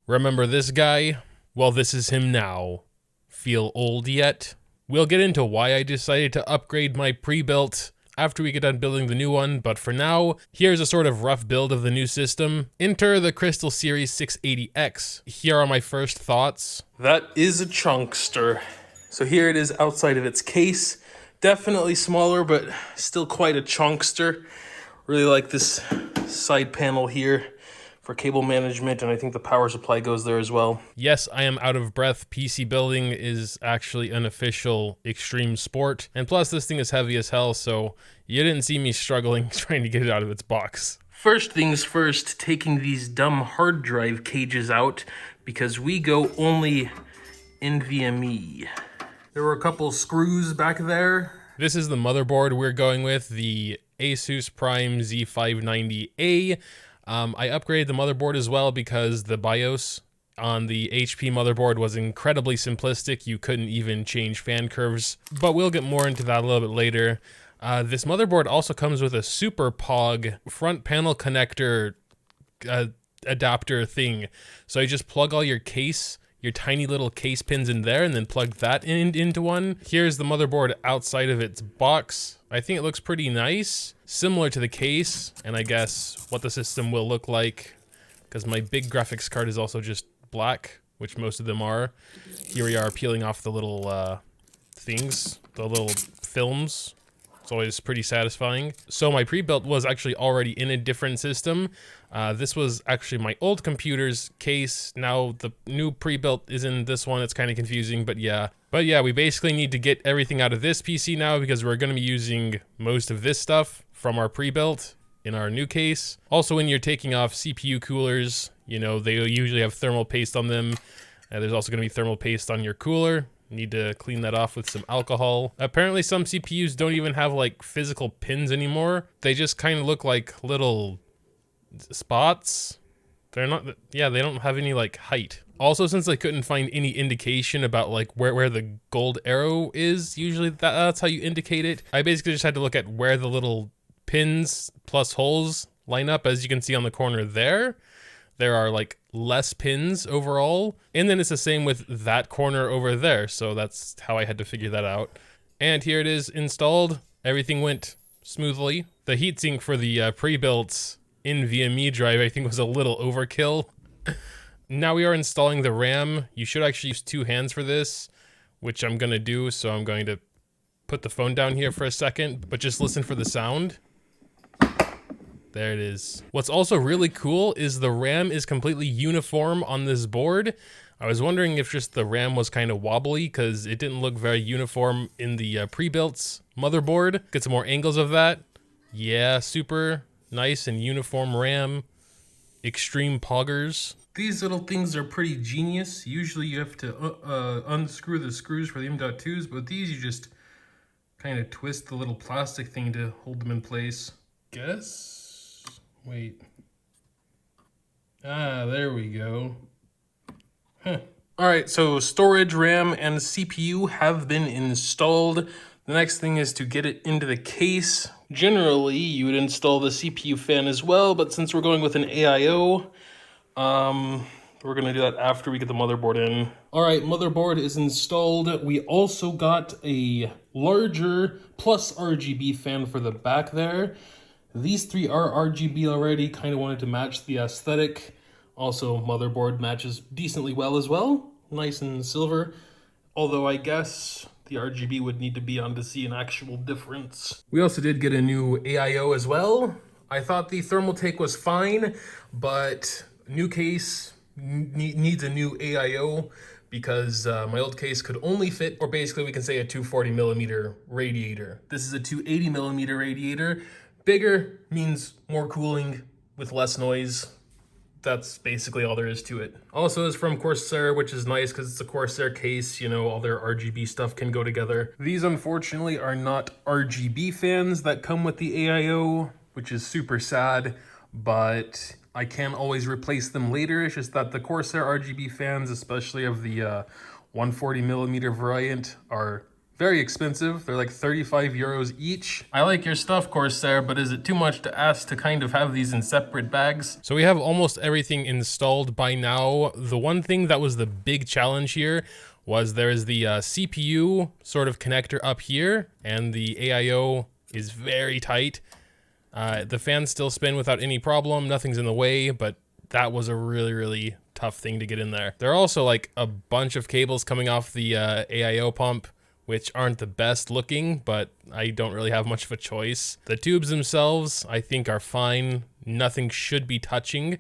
Remember this guy? Well, this is him now. Feel old yet? We'll get into why I decided to upgrade my pre-built after we get done building the new one, but for now, here's a sort of rough build of the new system. Enter the Crystal Series 680X. Here are my first thoughts. That is a chunkster. So here it is outside of its case. Definitely smaller, but still quite a chunkster. Really like this side panel here for cable management, and I think the power supply goes there as well. Yes, I am out of breath. PC building is actually an official extreme sport, and plus this thing is heavy as hell, so you didn't see me struggling trying to get it out of its box. First things first, taking these dumb hard drive cages out, because we go only NVMe. There were a couple screws back there. This is the motherboard we're going with, the Asus Prime Z590A. I upgraded the motherboard as well because the BIOS on the HP motherboard was incredibly simplistic. You couldn't even change fan curves, but we'll get more into that a little bit later. This motherboard also comes with a Super Pog front panel connector adapter thing. So you just plug all your tiny little case pins in there and then plug that into one. Here's the motherboard outside of its box. I think it looks pretty nice, similar to the case, and I guess what the system will look like, because my big graphics card is also just black, which most of them are. Here we are peeling off the little things, the little films. It's always pretty satisfying. So my pre-built was actually already in a different system. This was actually my old computer's case. Now the new pre-built is in this one. It's kind of confusing, but yeah. We basically need to get everything out of this PC now because we're going to be using most of this stuff from our pre-built in our new case. Also, when you're taking off CPU coolers, you know, they usually have thermal paste on them. There's also going to be thermal paste on your cooler. Need to clean that off with some alcohol. Apparently some CPUs don't even have like physical pins anymore. They just kind of look like little spots. They're not, yeah, they don't have any like height. Also, since I couldn't find any indication about like where the gold arrow is, usually that's how you indicate it. I basically just had to look at where the little pins plus holes line up. As you can see on the corner there. There are like less pins overall. And then it's the same with that corner over there. So that's how I had to figure that out. And here it is installed. Everything went smoothly. The heatsink for the pre-built NVMe drive I think was a little overkill. Now we are installing the RAM. You should actually use two hands for this, which I'm gonna do. So I'm going to put the phone down here for a second, but just listen for the sound. There it is. What's also really cool is the RAM is completely uniform on this board. I was wondering if just the RAM was kind of wobbly because it didn't look very uniform in the pre-built motherboard. Get some more angles of that. Yeah, super nice and uniform RAM. Extreme poggers. These little things are pretty genius. Usually you have to unscrew the screws for the M.2s, but these you just kind of twist the little plastic thing to hold them in place. Guess? Wait. There we go. Huh. Alright, so storage, RAM, and CPU have been installed. The next thing is to get it into the case. Generally, you would install the CPU fan as well, but since we're going with an AIO, we're going to do that after we get the motherboard in. Alright, motherboard is installed. We also got a larger plus RGB fan for the back there. These three are RGB already, kind of wanted to match the aesthetic. Also, motherboard matches decently well as well. Nice and silver. Although I guess the RGB would need to be on to see an actual difference. We also did get a new AIO as well. I thought the thermal take was fine, but new case needs a new AIO because my old case could only fit, or basically we can say a 240 millimeter radiator. This is a 280 millimeter radiator. Bigger means more cooling with less noise. That's basically all there is to it. Also, it's from Corsair, which is nice because it's a Corsair case. You know, all their RGB stuff can go together. These, unfortunately, are not RGB fans that come with the AIO, which is super sad, but I can always replace them later. It's just that the Corsair RGB fans, especially of the 140 millimeter variant, are Very expensive. They're like 35 euros each. I like your stuff, Corsair, but is it too much to ask to kind of have these in separate bags? So we have almost everything installed by now. The one thing that was the big challenge here was there's the CPU sort of connector up here, and the AIO is very tight. The fans still spin without any problem. Nothing's in the way, but that was a really, really tough thing to get in there. There are also like a bunch of cables coming off the AIO pump, which aren't the best looking, but I don't really have much of a choice. The tubes themselves, I think, are fine. Nothing should be touching,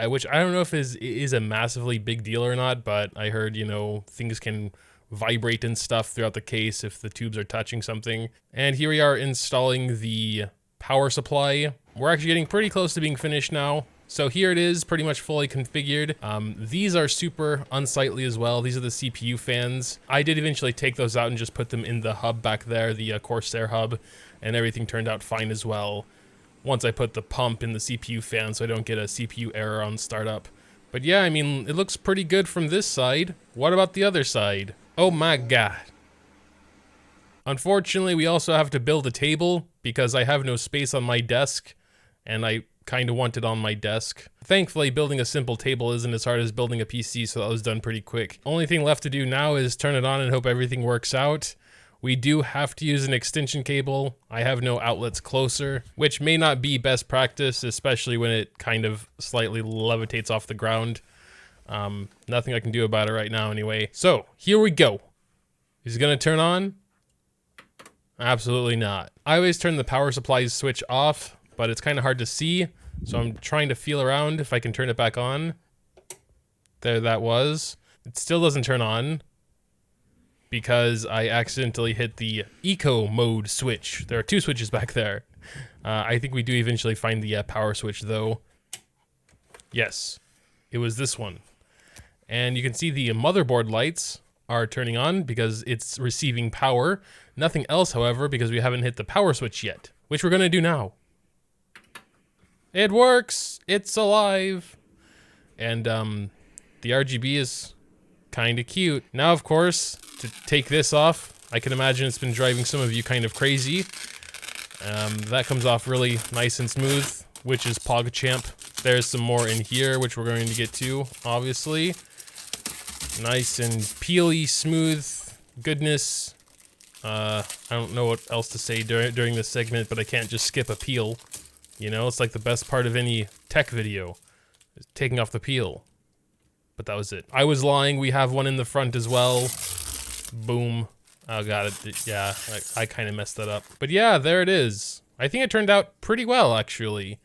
which I don't know if is a massively big deal or not, but I heard, you know, things can vibrate and stuff throughout the case if the tubes are touching something. And here we are installing the power supply. We're actually getting pretty close to being finished now. So here it is, pretty much fully configured. These are super unsightly as well. These are the CPU fans. I did eventually take those out and just put them in the hub back there, the Corsair hub, and everything turned out fine as well. Once I put the pump in the CPU fan so I don't get a CPU error on startup. But yeah, I mean, it looks pretty good from this side. What about the other side? Oh my god. Unfortunately, we also have to build a table because I have no space on my desk, and I kind of want it on my desk. Thankfully, building a simple table isn't as hard as building a PC, so that was done pretty quick. Only thing left to do now is turn it on and hope everything works out. We do have to use an extension cable. I have no outlets closer, which may not be best practice, especially when it kind of slightly levitates off the ground. Nothing I can do about it right now anyway. So, here we go. Is it gonna turn on? Absolutely not. I always turn the power supply switch off, but it's kind of hard to see, so I'm trying to feel around if I can turn it back on. There that was. It still doesn't turn on because I accidentally hit the eco mode switch. There are two switches back there. I think we do eventually find the power switch though. Yes, it was this one. And you can see the motherboard lights are turning on because it's receiving power. Nothing else, however, because we haven't hit the power switch yet, which we're gonna do now. It works! It's alive! And the RGB is kind of cute. Now, of course, to take this off, I can imagine it's been driving some of you kind of crazy. That comes off really nice and smooth, which is PogChamp. There's some more in here, which we're going to get to, obviously. Nice and peely, smooth goodness. I don't know what else to say during this segment, but I can't just skip a peel. You know, it's like the best part of any tech video, is taking off the peel. But that was it. I was lying, we have one in the front as well. Boom. Oh god, yeah, I kind of messed that up. But yeah, there it is. I think it turned out pretty well, actually.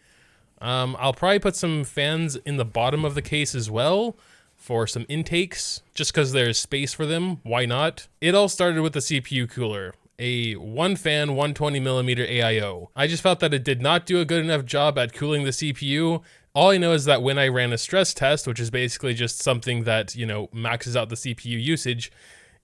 I'll probably put some fans in the bottom of the case as well, for some intakes, just because there's space for them, why not? It all started with the CPU cooler. A one fan 120mm AIO. I just felt that it did not do a good enough job at cooling the CPU. All I know is that when I ran a stress test, which is basically just something that, you know, maxes out the CPU usage,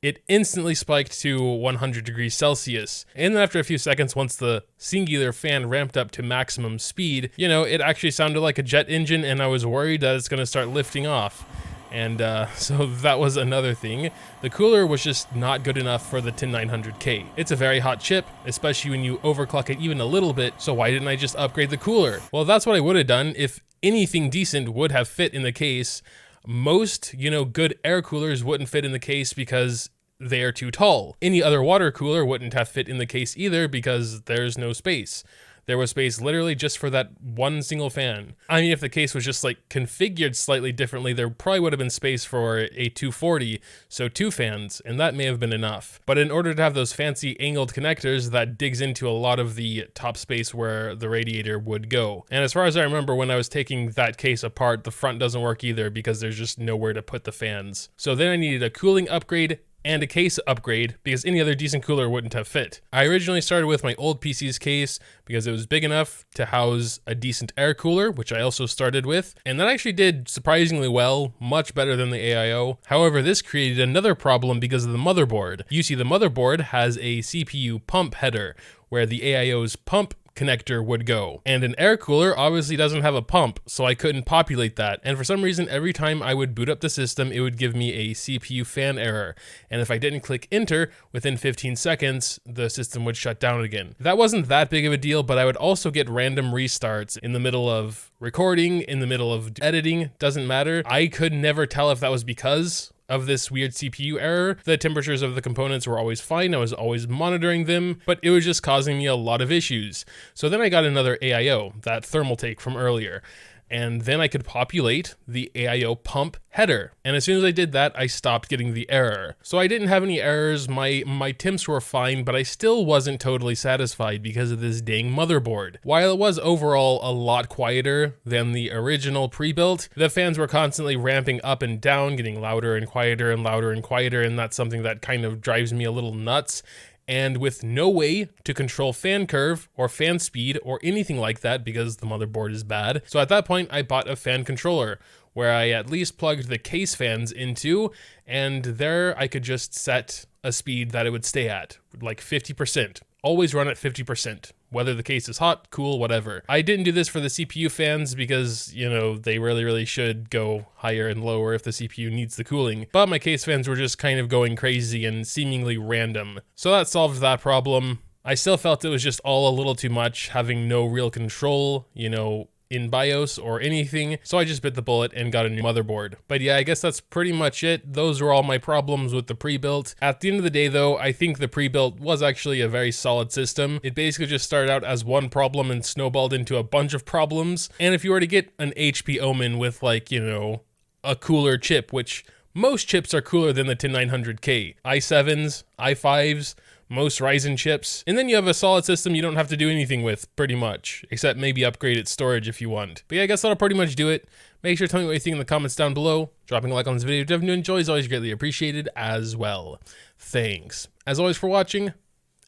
it instantly spiked to 100 degrees Celsius. And then after a few seconds, once the singular fan ramped up to maximum speed, you know, it actually sounded like a jet engine, and I was worried that it's gonna start lifting off. And so that was another thing. The cooler was just not good enough for the 10900K. It's a very hot chip, especially when you overclock it even a little bit, so why didn't I just upgrade the cooler? Well, that's what I would have done if anything decent would have fit in the case. Most, you know, good air coolers wouldn't fit in the case because they are too tall. Any other water cooler wouldn't have fit in the case either because there's no space. There was space literally just for that one single fan. I mean, if the case was just like configured slightly differently, there probably would have been space for a 240, so two fans, and that may have been enough. But in order to have those fancy angled connectors, that digs into a lot of the top space where the radiator would go. And as far as I remember, when I was taking that case apart, the front doesn't work either because there's just nowhere to put the fans. So then I needed a cooling upgrade and a case upgrade because any other decent cooler wouldn't have fit. I originally started with my old PC's case because it was big enough to house a decent air cooler, which I also started with, and that actually did surprisingly well, much better than the AIO. However, this created another problem because of the motherboard. You see, the motherboard has a CPU pump header, where the AIO's pump connector would go. And an air cooler obviously doesn't have a pump, so I couldn't populate that. And for some reason, every time I would boot up the system, it would give me a CPU fan error. And if I didn't click enter within 15 seconds, the system would shut down again. That wasn't that big of a deal, but I would also get random restarts in the middle of recording, in the middle of editing, doesn't matter. I could never tell if that was because of this weird CPU error. The temperatures of the components were always fine. I was always monitoring them, but it was just causing me a lot of issues. So then I got another AIO, that thermal take from earlier. And then I could populate the AIO pump header. And as soon as I did that, I stopped getting the error. So I didn't have any errors, my temps were fine, but I still wasn't totally satisfied because of this dang motherboard. While it was overall a lot quieter than the original pre-built, the fans were constantly ramping up and down, getting louder and quieter and louder and quieter, and that's something that kind of drives me a little nuts. And with no way to control fan curve or fan speed or anything like that because the motherboard is bad. So at that point, I bought a fan controller where I at least plugged the case fans into, and there I could just set a speed that it would stay at, like 50%. Always run at 50%. Whether the case is hot, cool, whatever. I didn't do this for the CPU fans because, you know, they really should go higher and lower if the CPU needs the cooling. But my case fans were just kind of going crazy and seemingly random. So that solved that problem. I still felt it was just all a little too much, having no real control, you know, in BIOS or anything, so I just bit the bullet and got a new motherboard. But yeah, I guess that's pretty much it. Those were all my problems with the pre-built. At the end of the day though, I think the pre-built was actually a very solid system. It basically just started out as one problem and snowballed into a bunch of problems. And if you were to get an HP Omen with, like, you know, a cooler chip, which most chips are cooler than the 10900K, i7s, i5s, most Ryzen chips, and then you have a solid system you don't have to do anything with, pretty much, except maybe upgrade its storage if you want. But yeah, I guess that'll pretty much do it. Make sure to tell me what you think in the comments down below. Dropping a like on this video if you enjoy is always greatly appreciated as well. Thanks, as always, for watching,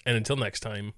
and until next time.